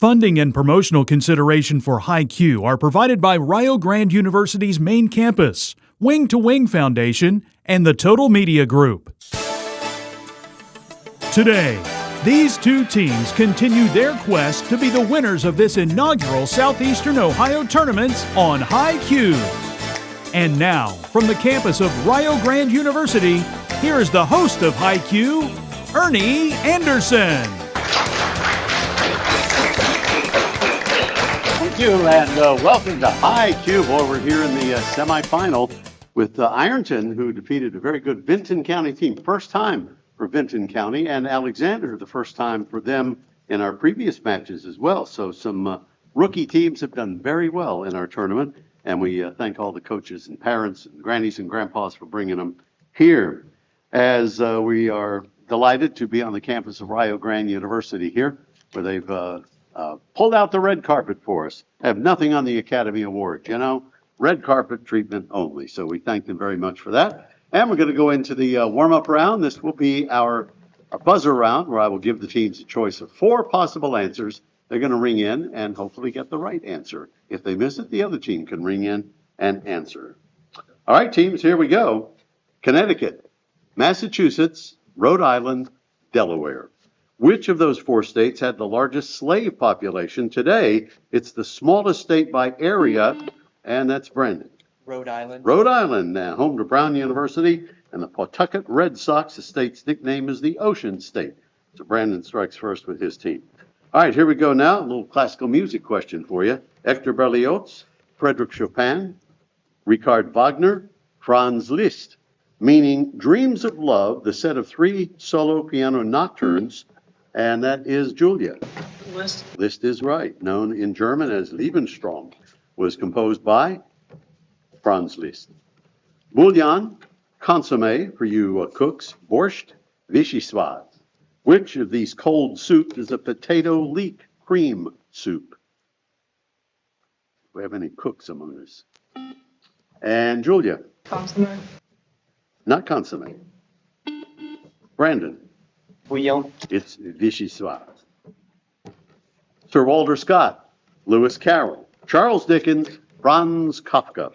Funding and promotional consideration for HiQ are provided by Rio Grande University's main campus, Wing to Wing Foundation, and the Total Media Group. Today, these two teams continue their quest to be the winners of this inaugural Southeastern Ohio tournament on HiQ. And now, from the campus of Rio Grande University, here is the host of HiQ, Ernie Anderson. Thank you, and welcome to HiQ. Boy, we're here in the semifinal with Ironton, who defeated a very good Vinton County team. First time for Vinton County, and Alexander, the first time for them in our previous matches as well. So some rookie teams have done very well in our tournament, and we thank all the coaches and parents and grannies and grandpas for bringing them here. As we are delighted to be on the campus of Rio Grande University here, where they've pulled out the red carpet for us. Have nothing on the Academy Award, you know, red carpet treatment only. So we thank them very much for that. And we're going to go into the warm-up round. This will be our buzzer round, where I will give the teams a choice of 4 possible answers. They're going to ring in and hopefully get the right answer. If they miss it, the other team can ring in and answer. All right, teams, here we go. Connecticut, Massachusetts, Rhode Island, Delaware. Which of those 4 states had the largest slave population? Today, it's the smallest state by area, and that's Brandon. Rhode Island. Rhode Island, home to Brown University, and the Pawtucket Red Sox. The state's nickname is the Ocean State. So Brandon strikes first with his team. All right, here we go now. A little classical music question for you. Hector Berlioz, Frédéric Chopin, Richard Wagner, Franz Liszt, meaning Dreams of Love, the set of 3 solo piano nocturnes, and that is Julia. Liszt. Liszt is right. Known in German as Lebensstrom, was composed by Franz Liszt. Bouillon, consommé for you cooks, borscht, vichyssoise. Which of these cold soups is a potato leek cream soup? Do we have any cooks among us? And Julia? Consommé. Not consommé. Brandon? Bouillon. It's vichyssoise. Sir Walter Scott, Lewis Carroll, Charles Dickens, Franz Kafka.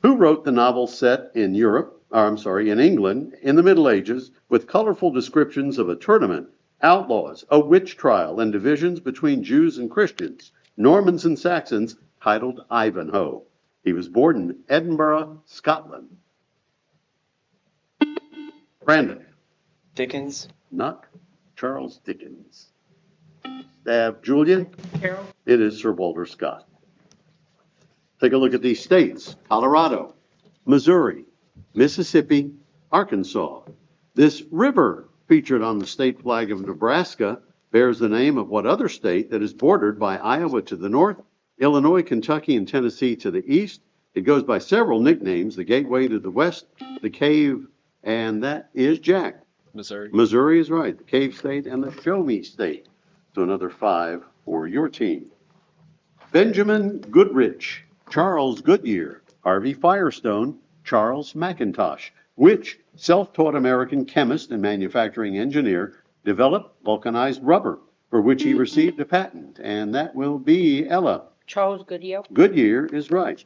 Who wrote the novel set in in England in the Middle Ages with colorful descriptions of a tournament, outlaws, a witch trial, and divisions between Jews and Christians, Normans and Saxons, titled Ivanhoe? He was born in Edinburgh, Scotland. Brandon? Dickens. Not Charles Dickens. Julia? Carroll. It is Sir Walter Scott. Take a look at these states: Colorado, Missouri, Mississippi, Arkansas. This river featured on the state flag of Nebraska bears the name of what other state that is bordered by Iowa to the north, Illinois, Kentucky, and Tennessee to the east? It goes by several nicknames: the Gateway to the west, the Cave, and that is Jack. Missouri. Missouri is right. The Cave State and the Show Me State. So another 5 for your team. Benjamin Goodrich, Charles Goodyear, Harvey Firestone, Charles McIntosh. Which self-taught American chemist and manufacturing engineer developed vulcanized rubber, for which he received a patent? And that will be Ella. Charles Goodyear. Goodyear is right.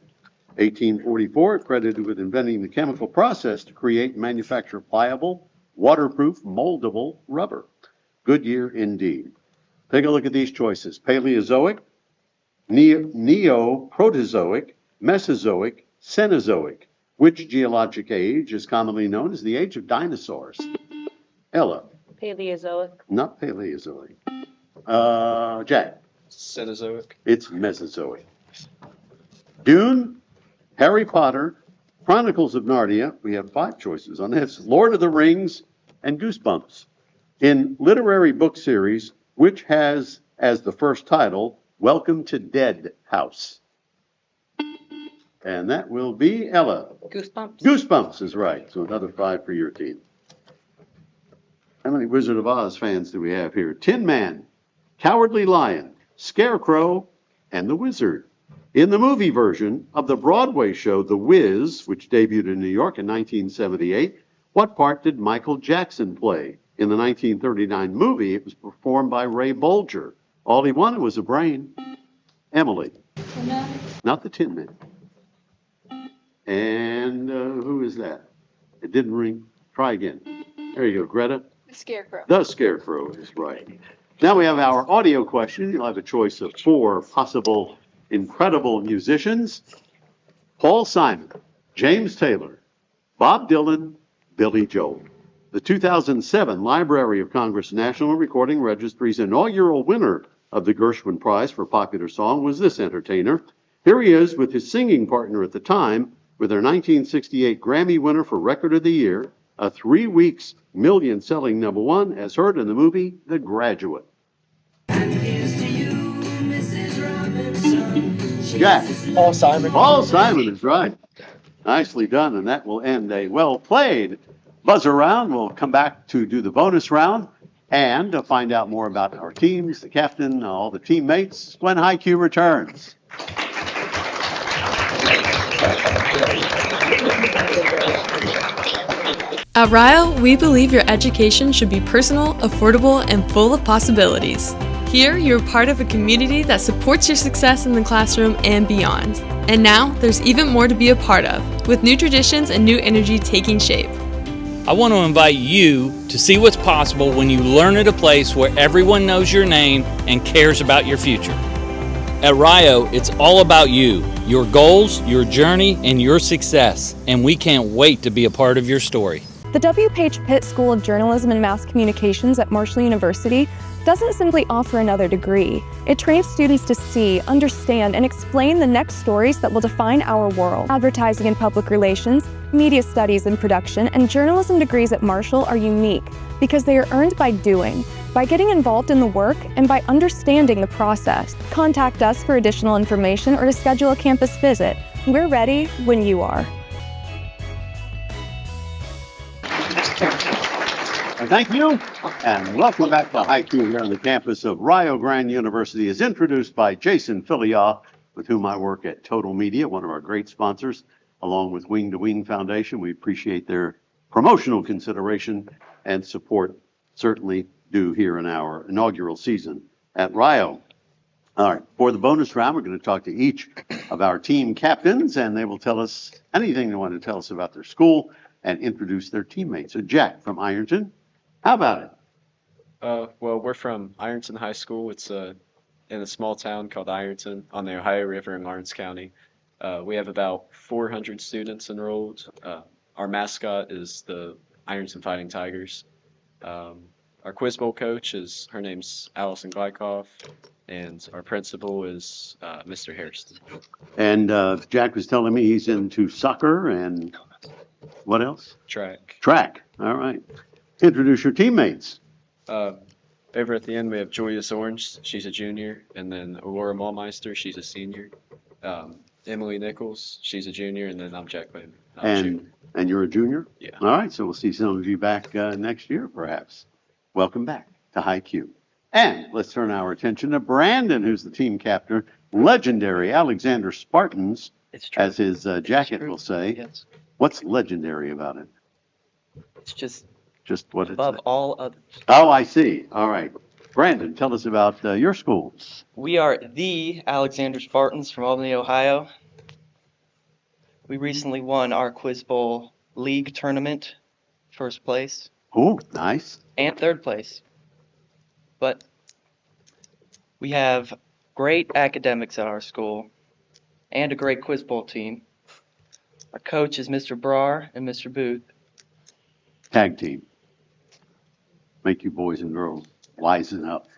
1844, credited with inventing the chemical process to create and manufacture pliable, waterproof, moldable rubber. Goodyear indeed. Take a look at these choices: Paleozoic, Neoproterozoic, Mesozoic, Cenozoic. Which geologic age is commonly known as the age of dinosaurs? Ella? Paleozoic. Not Paleozoic. Jack? Cenozoic. It's Mesozoic. Dune, Harry Potter, Chronicles of Narnia. We have 5 choices on this: Lord of the Rings, and Goosebumps. In literary book series, which has as the first title, Welcome to Dead House? And that will be Ella. Goosebumps. Goosebumps is right. So another 5 for your team. How many Wizard of Oz fans do we have here? Tin Man, Cowardly Lion, Scarecrow, and the Wizard. In the movie version of the Broadway show The Wiz, which debuted in New York in 1978, what part did Michael Jackson play? In the 1939 movie, it was performed by Ray Bolger. All he wanted was a brain. Emily. Not the Tin Man. And who is that? It didn't ring. Try again. There you go, Greta. The Scarecrow. The Scarecrow is right. Now we have our audio question. You'll have a choice of 4 possible incredible musicians. Paul Simon, James Taylor, Bob Dylan, Billy Joel. The 2007 Library of Congress National Recording Registry's inaugural winner of the Gershwin Prize for Popular Song was this entertainer. Here he is with his singing partner at the time, with their 1968 Grammy winner for Record of the Year, a 3 weeks million-selling #1, as heard in the movie The Graduate. Jack. Paul Simon. Paul Simon is right. Nicely done, and that will end a well-played buzzer round. We'll come back to do the bonus round and to find out more about our teams, the captain, all the teammates when HiQ returns. At Rio, we believe your education should be personal, affordable, and full of possibilities. Here, you're part of a community that supports your success in the classroom and beyond. And now, there's even more to be a part of, with new traditions and new energy taking shape. I want to invite you to see what's possible when you learn at a place where everyone knows your name and cares about your future. At Rio, it's all about you, your goals, your journey, and your success, and we can't wait to be a part of your story. The W. Page Pitt School of Journalism and Mass Communications at Marshall University doesn't simply offer another degree. It trains students to see, understand, and explain the next stories that will define our world. Advertising and public relations, media studies and production, and journalism degrees at Marshall are unique because they are earned by doing, by getting involved in the work, and by understanding the process. Contact us for additional information or to schedule a campus visit. We're ready when you are. Thank you, and welcome back to HiQ here on the campus of Rio Grande University, as introduced by Jason Filial, with whom I work at Total Media, one of our great sponsors, along with Wing to Wing Foundation. We appreciate their promotional consideration and support, certainly due here in our inaugural season at Rio. All right, for the bonus round, we're going to talk to each of our team captains, and they will tell us anything they want to tell us about their school and introduce their teammates. So Jack from Ironton, how about it? Well, we're from Ironton High School. It's in a small town called Ironton on the Ohio River in Lawrence County. We have about 400 students enrolled. Our mascot is the Ironton Fighting Tigers. Our quiz bowl coach her name's Allison Glykoff, and our principal is Mr. Harrison. And Jack was telling me he's into soccer and what else? Track. Track. All right. Introduce your teammates. Over at the end, we have Julius Orange. She's a junior. And then Aurora Mallmeister. She's a senior. Emily Nichols. She's a junior. And then I'm Jack Lynn. And you're a junior? Yeah. All right. So we'll see some of you back next year, perhaps. Welcome back to HiQ. And let's turn our attention to Brandon, who's the team captain. Legendary Alexander Spartans, as his jacket will say. Yes. What's legendary about it? It's just What it's above all others. Oh, I see. All right. Brandon, tell us about your school. We are the Alexander Spartans from Albany, Ohio. We recently won our Quiz Bowl League tournament, first place, Oh, nice. and third place. But we have great academics at our school and a great Quiz Bowl team. Our coach is Mr. Brar and Mr. Booth. Tag team. Make you boys and girls wisen up.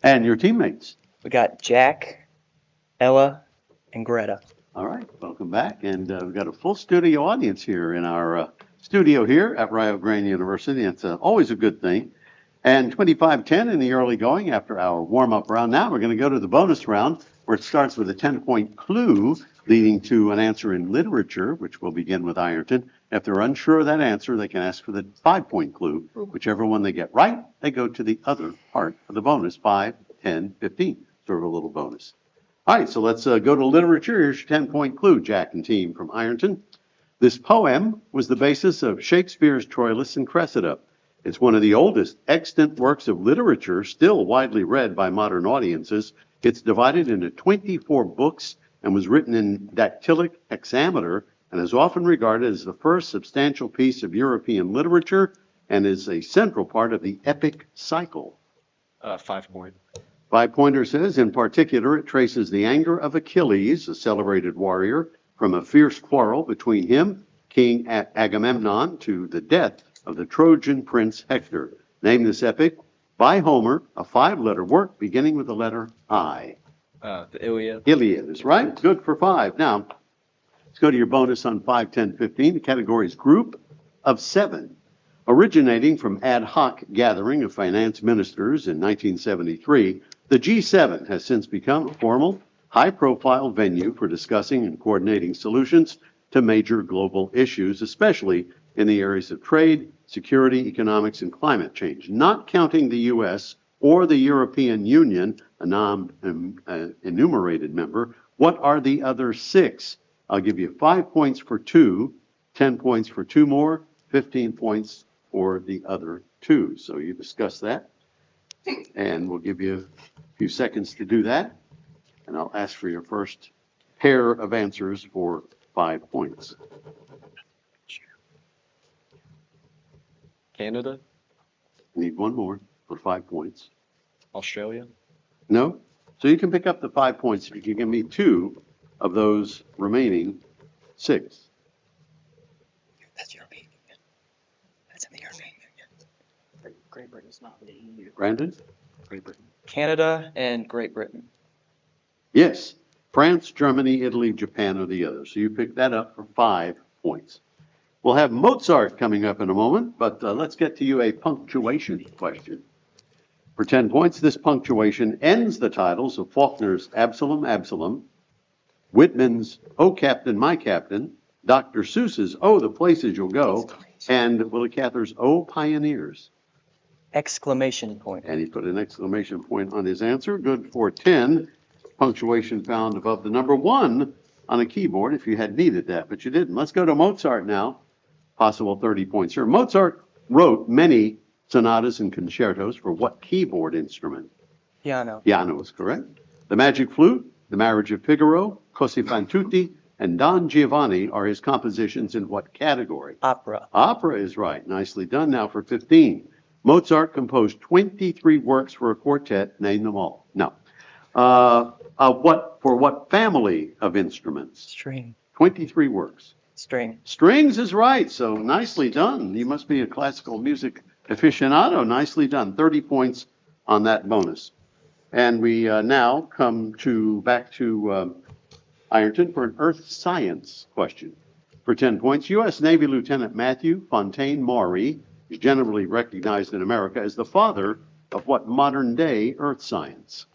And your teammates. We got Jack, Ella, and Greta. All right, welcome back. And we've got a full studio audience here in our studio here at Rio Grande University. It's always a good thing. And 25-10 in the early going after our warm-up round. Now we're going to go to the bonus round, where it starts with a 10-point clue leading to an answer in literature, which will begin with Ironton. If they're unsure of that answer, they can ask for the 5-point clue. Whichever one they get right, they go to the other part of the bonus, 5, 10, 15, sort of a little bonus. All right, so let's go to literature. Here's your 10-point clue, Jack and team from Ironton. This poem was the basis of Shakespeare's Troilus and Cressida. It's one of the oldest extant works of literature still widely read by modern audiences. It's divided into 24 books and was written in dactylic hexameter and is often regarded as the first substantial piece of European literature and is a central part of the epic cycle. 5 point. 5-pointer says, in particular, it traces the anger of Achilles, a celebrated warrior, from a fierce quarrel between him, King Agamemnon, to the death of the Trojan prince Hector. Name this epic by Homer, a 5-letter work beginning with the letter I. The Iliad. Iliad is right. Good for 5. Now, let's go to your bonus on 5, 10, 15. The category is group of 7. Originating from ad hoc gathering of finance ministers in 1973, the G7 has since become a formal, high-profile venue for discussing and coordinating solutions to major global issues, especially in the areas of trade, security, economics, and climate change. Not counting the U.S. or the European Union, a non-enumerated member, what are the other 6? I'll give you 5 points for 2, 10 points for 2 more, 15 points for the other 2. So you discuss that, and we'll give you a few seconds to do that, and I'll ask for your first pair of answers for 5 points. Canada. Need one more for 5 points. Australia. No? So you can pick up the 5 points if you can give me 2 of those remaining 6. That's European Union. That's in the European Union. Great Britain's not in the EU. Brandon? Great Britain. Canada and Great Britain. Yes. France, Germany, Italy, Japan are the others. So you pick that up for 5 points. We'll have Mozart coming up in a moment, but let's get to you a punctuation question. For 10 points, this punctuation ends the titles of Faulkner's Absalom, Absalom, Whitman's Oh Captain, My Captain, Dr. Seuss's Oh the Places You'll Go, and Willa Cather's Oh Pioneers. Exclamation point. And he put an exclamation point on his answer. Good for 10. Punctuation found above the number 1 on a keyboard if you had needed that, but you didn't. Let's go to Mozart now. Possible 30 points here. Mozart wrote many sonatas and concertos for what keyboard instrument? Piano. Piano is correct. The Magic Flute, The Marriage of Figaro, Così fan tutti, and Don Giovanni are his compositions in what category? Opera. Opera is right. Nicely done. Now for 15. Mozart composed 23 works for a quartet. Name them all. No. For what family of instruments? String. 23 works. String. Strings is right. So nicely done. You must be a classical music aficionado. Nicely done. 30 points on that bonus. And we now come back to Ironton for an earth science question. For 10 points, U.S. Navy Lieutenant Matthew Fontaine Maury is generally recognized in America as the father of what modern-day earth science?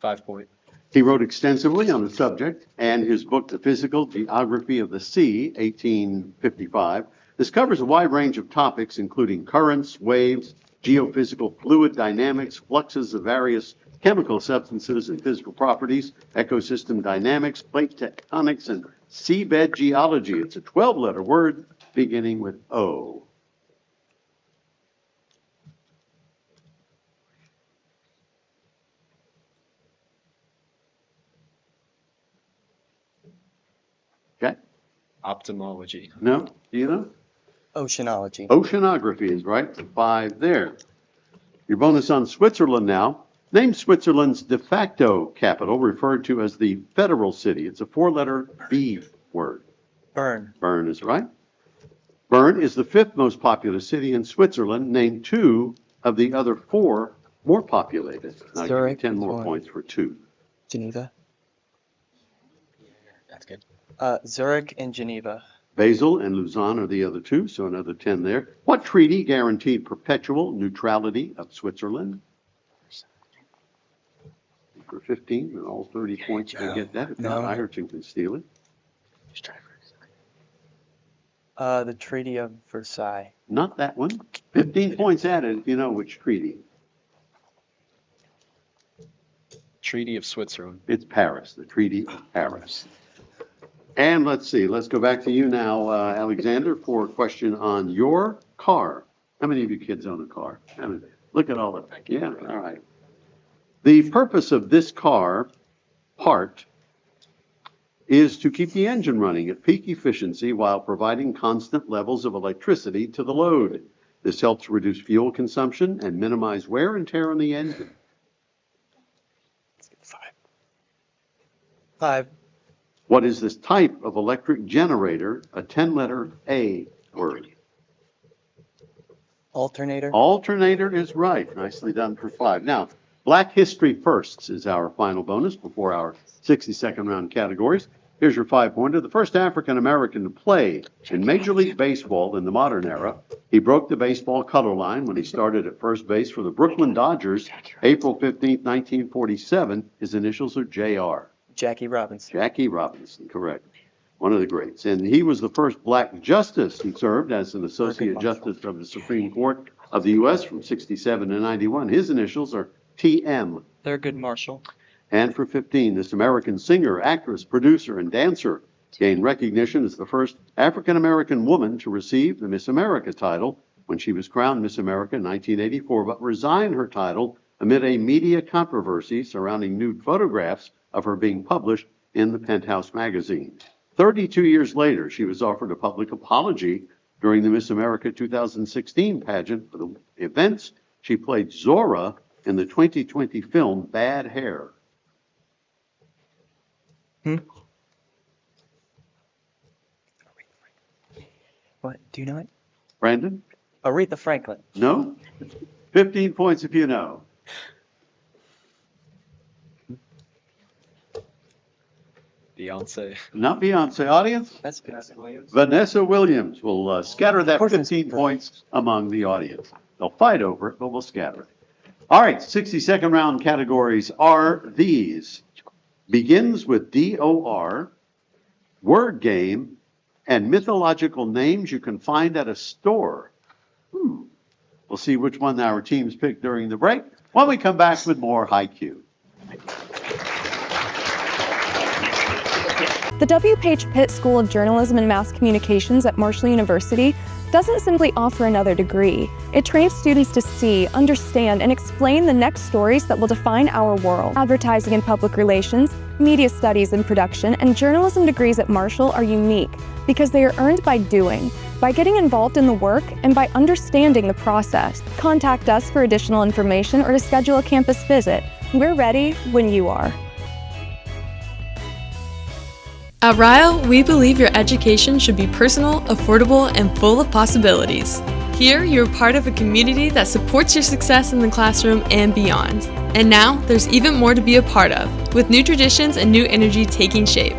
5 point. He wrote extensively on the subject, and his book, The Physical Geography of the Sea, 1855, this covers a wide range of topics, including currents, waves, geophysical fluid dynamics, fluxes of various chemical substances and physical properties, ecosystem dynamics, plate tectonics, and seabed geology. It's a 12-letter word beginning with O. Okay. Ophthalmology. No? Do you know? Oceanology. Oceanography is right. 5 there. Your bonus on Switzerland now. Name Switzerland's de facto capital, referred to as the federal city. It's a 4-letter B word. Bern. Bern is right. Bern is the 5th most populous city in Switzerland. Name 2 of the other 4 more populated. Now, Zurich 10 is more one. points for 2. Geneva. That's good. Zurich and Geneva. Basel and Lausanne are the other 2, so another 10 there. What treaty guaranteed perpetual neutrality of Switzerland? For 15, and all 30 points, you can get that. If not, No. Ironton can steal it. Just try for The Treaty of Versailles. Not that one. 15 points added if you know which treaty. Treaty of Switzerland. It's Paris, the Treaty of Paris. And let's see, let's go back to you now, Alexander, for a question on your car. How many of you kids own a car? Look at all of it. Yeah, all right. The purpose of this car part is to keep the engine running at peak efficiency while providing constant levels of electricity to the load. This helps reduce fuel consumption and minimize wear and tear on the engine. 5. What is this type of electric generator? A 10-letter A word. Alternator. Alternator is right. Nicely done for 5. Now, Black History Firsts is our final bonus before our 60-second round categories. Here's your 5-pointer. The first African American to play in Major League Baseball in the modern era. He broke the baseball color line when he started at first base for the Brooklyn Dodgers, April 15, 1947. His initials are JR. Jackie Robinson. Jackie Robinson, correct. One of the greats. And he was the first black justice who served as an associate justice of the Supreme Court of the U.S. from 67 to 91. His initials are TM. Thurgood Marshall. And for 15, this American singer, actress, producer, and dancer gained recognition as the first African-American woman to receive the Miss America title when she was crowned Miss America in 1984, but resigned her title amid a media controversy surrounding nude photographs of her being published in the Penthouse magazine. 32 years later, she was offered a public apology during the Miss America 2016 pageant. For the events, she played Zora in the 2020 film Bad Hair. What? Do you know it? Brandon? Aretha Franklin. No? 15 points if you know. Beyonce. Not Beyonce. Audience? That's good. Vanessa Williams will scatter that 15 points among the audience. They'll fight over it, but we'll scatter it. All right, 60-second round categories are these. Begins with DOR, word game, and mythological names you can find at a store. We'll see which one our teams pick during the break when we come back with more High Q. The W. Page Pitt School of Journalism and Mass Communications at Marshall University doesn't simply offer another degree. It trains students to see, understand, and explain the next stories that will define our world. Advertising and public relations, media studies and production, and journalism degrees at Marshall are unique because they are earned by doing, by getting involved in the work, and by understanding the process. Contact us for additional information or to schedule a campus visit. We're ready when you are. At Rio, we believe your education should be personal, affordable, and full of possibilities. Here, you're part of a community that supports your success in the classroom and beyond. And now, there's even more to be a part of, with new traditions and new energy taking shape.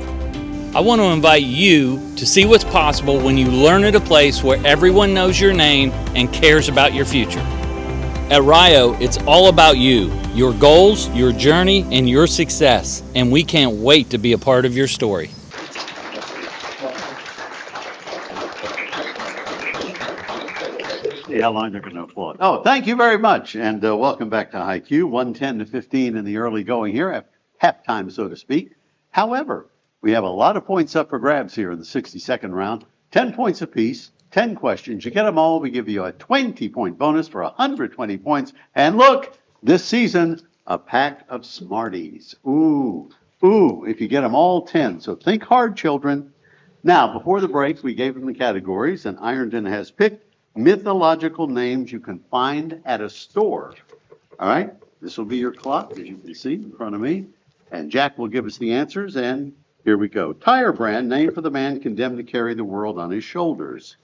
I want to invite you to see what's possible when you learn at a place where everyone knows your name and cares about your future. At Rio, it's all about you, your goals, your journey, and your success. And we can't wait to be a part of your story. See how long they're going to applaud. Oh, thank you very much, and welcome back to High Q. 110 to 15 in the early going here, at halftime, so to speak. However, we have a lot of points up for grabs here in the 60-second round. 10 points apiece, 10 questions. You get them all, we give you a 20-point bonus for 120 points. And look, this season, a pack of Smarties. Ooh, if you get them all 10. So think hard, children. Now, before the break, we gave them the categories, and Ironton has picked mythological names you can find at a store. All right, this will be your clock, as you can see in front of me. And Jack will give us the answers, and here we go. Tire brand named for the man condemned to carry the world on his shoulders.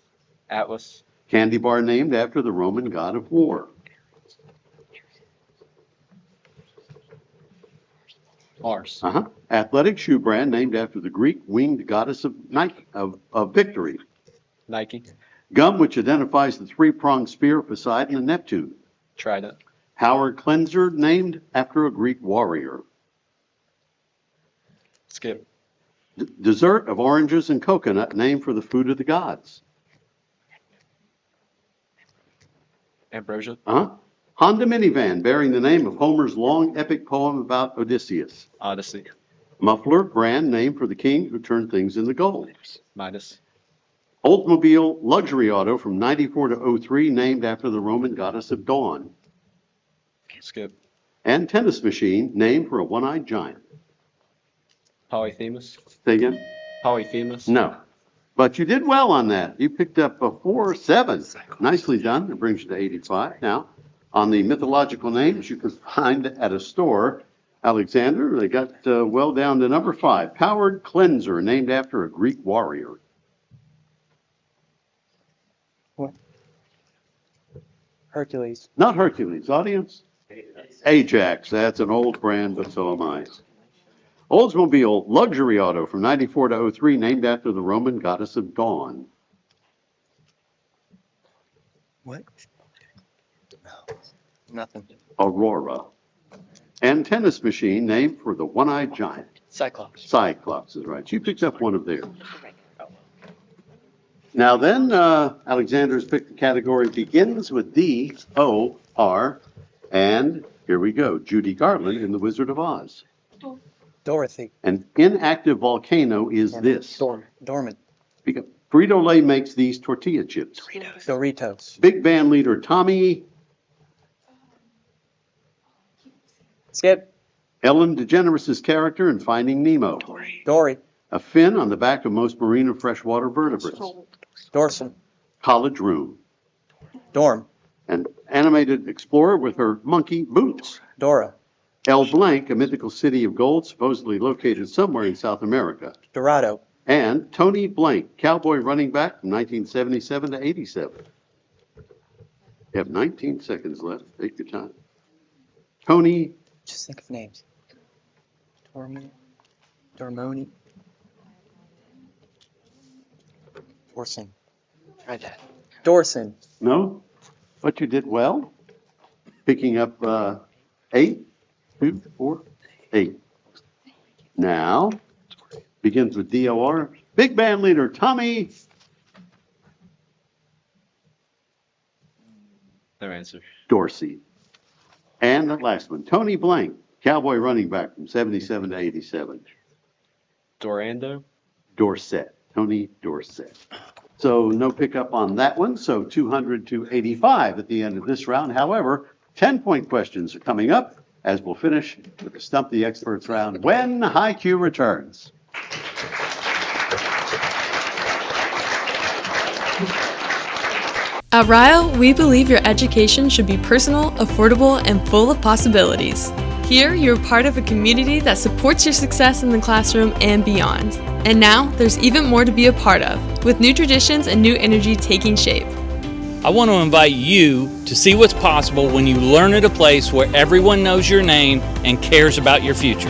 Atlas. Candy bar named after the Roman god of war. Mars. Athletic shoe brand named after the Greek winged goddess of victory. Nike. Gum, which identifies the three-pronged spear of Poseidon and Neptune. Trident. Howard cleanser named after a Greek warrior. Skip. Dessert of oranges and coconut named for the food of the gods. Ambrosia. Honda minivan bearing the name of Homer's long epic poem about Odysseus. Odyssey. Muffler brand named for the king who turned things into gold. Midas. Oldsmobile luxury auto from 94 to 03 named after the Roman goddess of dawn. Skip. And tennis machine named for a one-eyed giant. Polyphemus. Say again? Polyphemus. No. But you did well on that. You picked up a 4-7. Nicely done. It brings you to 85. Now, on the mythological names you can find at a store, Alexander, they got well down to number 5. Powered cleanser, named after a Greek warrior. What? Hercules. Not Hercules. Audience? Ajax. That's an old brand, but so am I. Oldsmobile luxury auto from 94 to 03 named after the Roman goddess of dawn. What? Nothing. Aurora. And tennis machine named for the one-eyed giant. Cyclops. Cyclops is right. You picked up one of theirs. Now then, Alexander's picked the category begins with D-O-R. And here we go. Judy Garland in The Wizard of Oz. Dorothy. An inactive volcano is this. Dormant. Frito-Lay makes these tortilla chips. Doritos. Big band leader Tommy. Skip. Ellen DeGeneres' character in Finding Nemo. Dory. A fin on the back of most marine and freshwater vertebrates. Dorsal. College room. Dorm. An animated explorer with her monkey boots. Dora. El Blanc, a mythical city of gold supposedly located somewhere in South America. Dorado. And Tony Blank, cowboy running back from 1977 to 87. You have 19 seconds left. Take your time. Tony. Just think of names. Dormoni. Dorson. Try that. Dorson. No, but you did well. Picking up 8, 2, 4, 8. Now, begins with D-O-R. Big band leader Tommy. No answer. Dorsey. And the last one, Tony Blank, cowboy running back from 77 to 87. Dorando. Dorset. Tony Dorsett. So no pickup on that one. So 200 to 85 at the end of this round. However, 10-point questions are coming up as we'll finish with the Stump the Experts round when High Q returns. At Rio, we believe your education should be personal, affordable, and full of possibilities. Here, you're part of a community that supports your success in the classroom and beyond. And now, there's even more to be a part of, with new traditions and new energy taking shape. I want to invite you to see what's possible when you learn at a place where everyone knows your name and cares about your future.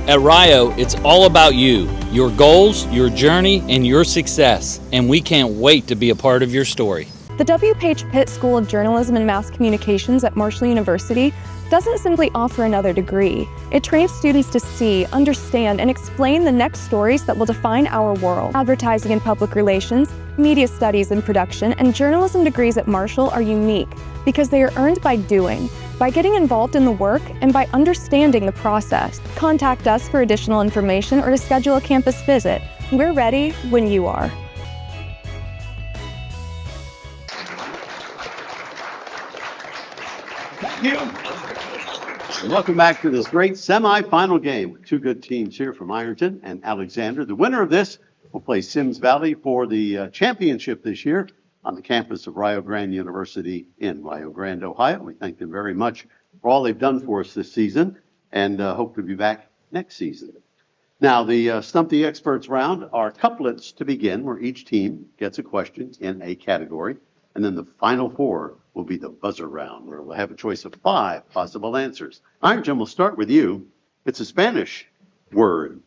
At Rio, it's all about you, your goals, your journey, and your success, and we can't wait to be a part of your story. The W. Page Pitt School of Journalism and Mass Communications at Marshall University doesn't simply offer another degree. It trains students to see, understand, and explain the next stories that will define our world. Advertising and public relations, media studies and production, and journalism degrees at Marshall are unique because they are earned by doing, by getting involved in the work, and by understanding the process. Contact us for additional information or to schedule a campus visit. We're ready when you are. Thank you. And welcome back to this great semifinal game with two good teams here from Ironton and Alexander. The winner of this will play Sims Valley for the championship this year on the campus of Rio Grande University in Rio Grande, Ohio. We thank them very much for all they've done for us this season and hope to be back next season. Now, the Stump the Experts round are couplets to begin, where each team gets a question in a category, and then the final four will be the buzzer round, where we'll have a choice of 5 possible answers. Ironton, we'll start with you. It's a Spanish word.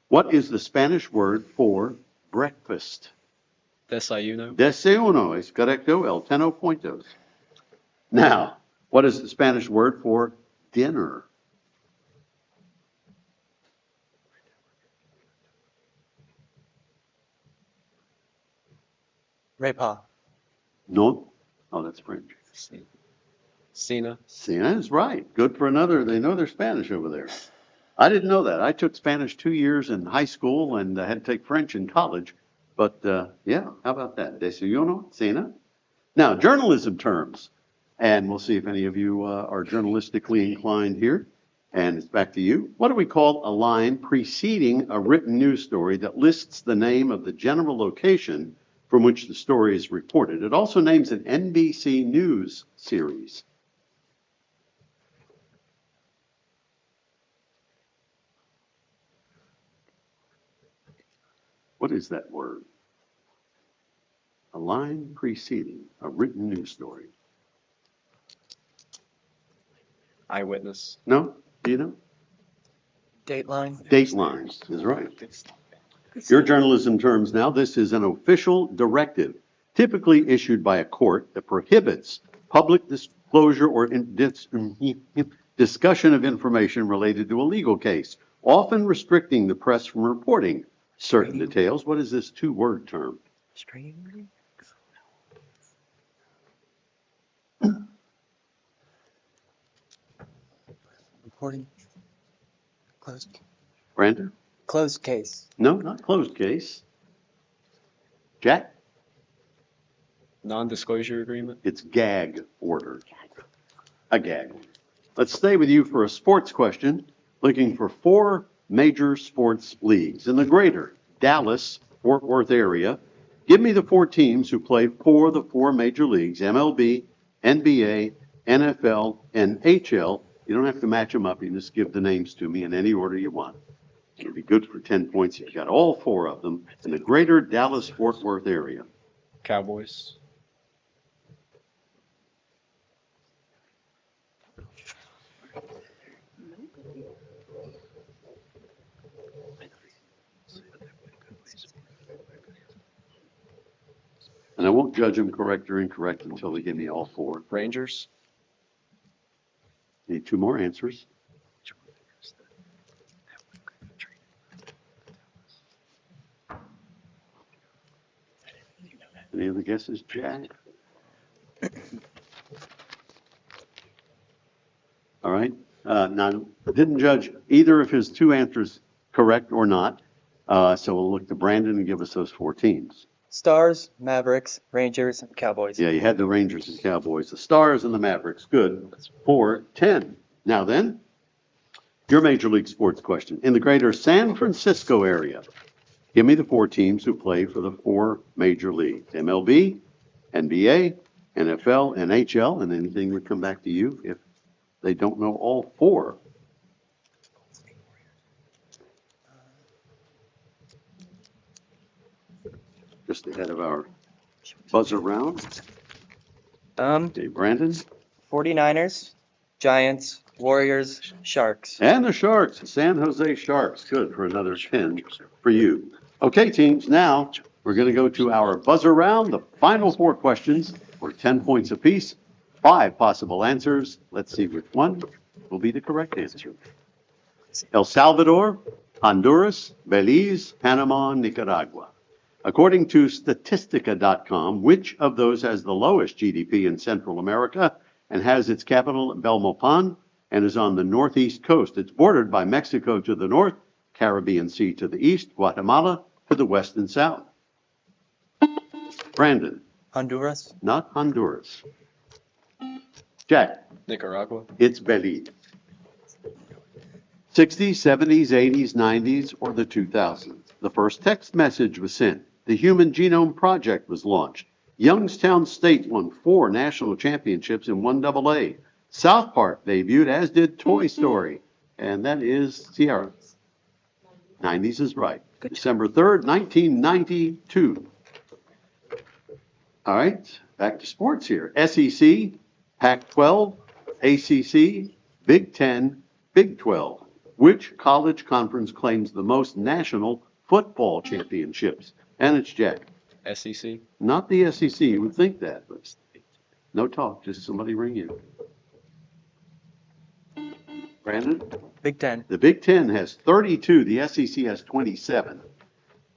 What is the Spanish word for breakfast? Desayuno. Desayuno es correcto, el 10 puntos. Now, what is the Spanish word for dinner? Repas. No? Oh, that's French. Cena. Cena is right. Good for another. They know their Spanish over there. I didn't know that. I took Spanish 2 years in high school and had to take French in college. But yeah, how about that? Desayuno, cena. Now, journalism terms. And we'll see if any of you are journalistically inclined here. And it's back to you. What do we call a line preceding a written news story that lists the name of the general location from which the story is reported? It also names an NBC News series. What is that word? A line preceding a written news story. Eyewitness. No? Do you know? Dateline. Dateline is right. Your journalism terms now. This is an official directive, typically issued by a court, that prohibits public disclosure or discussion of information related to a legal case, often restricting the press from reporting certain details. What is this two-word term? Stream. Reporting. Closed. Brandon? Closed case. No, not closed case. Jack? Non-disclosure agreement. It's gag order. A gag order. Let's stay with you for a sports question, looking for 4 major sports leagues in the greater Dallas-Fort Worth area. Give me the 4 teams who play for the 4 major leagues: MLB, NBA, NFL, and HL. You don't have to match them up. You just give the names to me in any order you want. It'll be good for 10 points. You've got all 4 of them in the greater Dallas-Fort Worth area. Cowboys. And I won't judge them correct or incorrect until they give me all 4. Rangers. Need 2 more answers. Any other guesses, Jack? All right. Now, didn't judge either of his 2 answers correct or not. So we'll look to Brandon and give us those 4 teams. Stars, Mavericks, Rangers, and Cowboys. Yeah, you had the Rangers and Cowboys, the Stars and the Mavericks. Good. 4-10. Now then, your Major League Sports question. In the greater San Francisco area, give me the 4 teams who play for the 4 major leagues: MLB, NBA, NFL, and HL, and anything would come back to you if they don't know all 4. Just ahead of our buzzer round. Okay, Brandon. 49ers, Giants, Warriors, Sharks. And the Sharks, San Jose Sharks. Good for another 10 for you. Okay, teams, now we're going to go to our buzzer round. The final 4 questions for 10 points apiece. 5 possible answers. Let's see which one will be the correct answer. El Salvador, Honduras, Belize, Panama, Nicaragua. According to Statistica.com, which of those has the lowest GDP in Central America and has its capital at Belmopan and is on the northeast coast? It's bordered by Mexico to the north, Caribbean Sea to the east, Guatemala to the west and south. Brandon. Honduras. Not Honduras. Jack. Nicaragua. It's Belize. 60s, 70s, 80s, 90s, or the 2000s. The first text message was sent. The Human Genome Project was launched. Youngstown State won 4 national championships in 1AA. South Park debuted, as did Toy Story. And that is Sierra. 90s is right. December 3rd, 1992. All right, back to sports here. SEC, Pac-12, ACC, Big Ten, Big 12. Which college conference claims the most national football championships? And it's Jack. SEC. Not the SEC. You would think that, but no talk. Just somebody ring you. Brandon? Big Ten. The Big Ten has 32. The SEC has 27.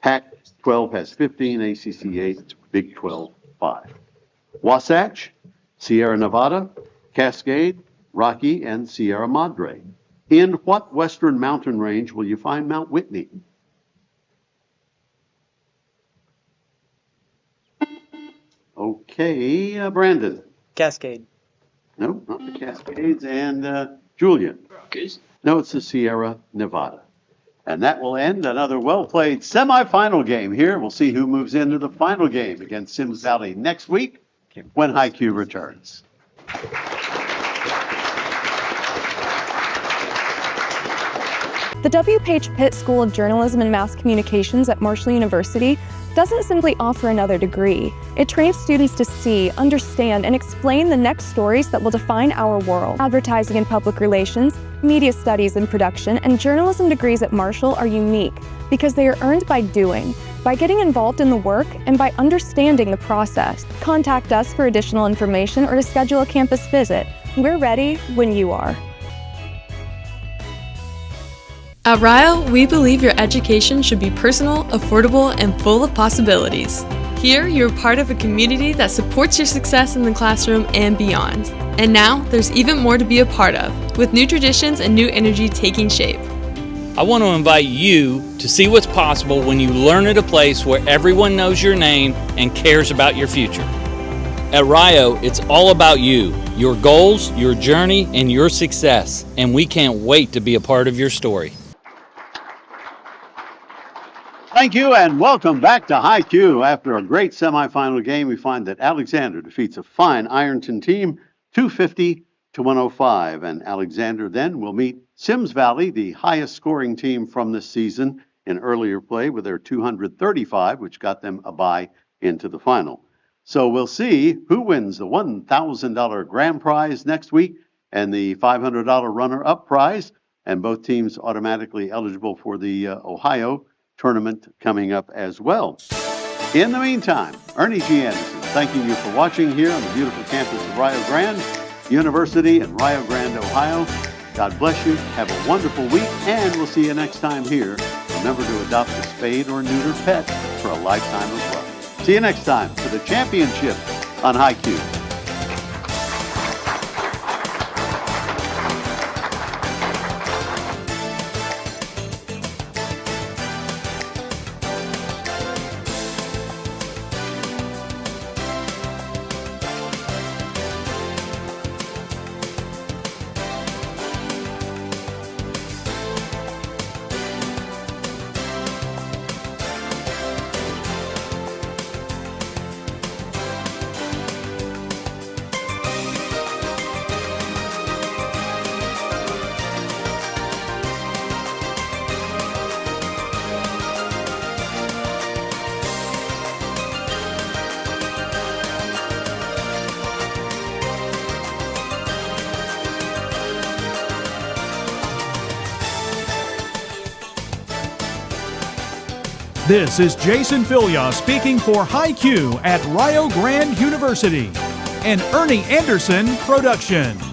Pac-12 has 15. ACC 8. Big 12 5. Wasatch, Sierra Nevada, Cascade, Rocky, and Sierra Madre. In what western mountain range will you find Mount Whitney? Okay, Brandon. Cascade. No, not the Cascades. And Julian. Rockies. No, it's the Sierra Nevada. And that will end another well-played semifinal game here. We'll see who moves into the final game against Sims Valley next week when HiQ returns. The W. Page Pitt School of Journalism and Mass Communications at Marshall University doesn't simply offer another degree. It trains students to see, understand, and explain the next stories that will define our world. Advertising and public relations, media studies and production, and journalism degrees at Marshall are unique because they are earned by doing, by getting involved in the work, and by understanding the process. Contact us for additional information or to schedule a campus visit. We're ready when you are. At Rio, we believe your education should be personal, affordable, and full of possibilities. Here, you're part of a community that supports your success in the classroom and beyond. And now, there's even more to be a part of, with new traditions and new energy taking shape. I want to invite you to see what's possible when you learn at a place where everyone knows your name and cares about your future. At Rio, it's all about you, your goals, your journey, and your success. And we can't wait to be a part of your story. Thank you and welcome back to HiQ. After a great semifinal game, we find that Alexander defeats a fine Ironton team 250-105. And Alexander then will meet Sims Valley, the highest scoring team from this season in earlier play with their 235, which got them a bye into the final. So we'll see who wins the $1,000 grand prize next week and the $500 runner-up prize. And both teams automatically eligible for the Ohio tournament coming up as well. In the meantime, Ernie G. Anderson thanking you for watching here on the beautiful campus of Rio Grande University in Rio Grande, Ohio. God bless you. Have a wonderful week, and we'll see you next time here. Remember to adopt a spayed or neutered pet for a lifetime of love. See you next time for the championship on HiQ. This is Jason Filia speaking for HiQ at Rio Grande University, an Ernie Anderson production.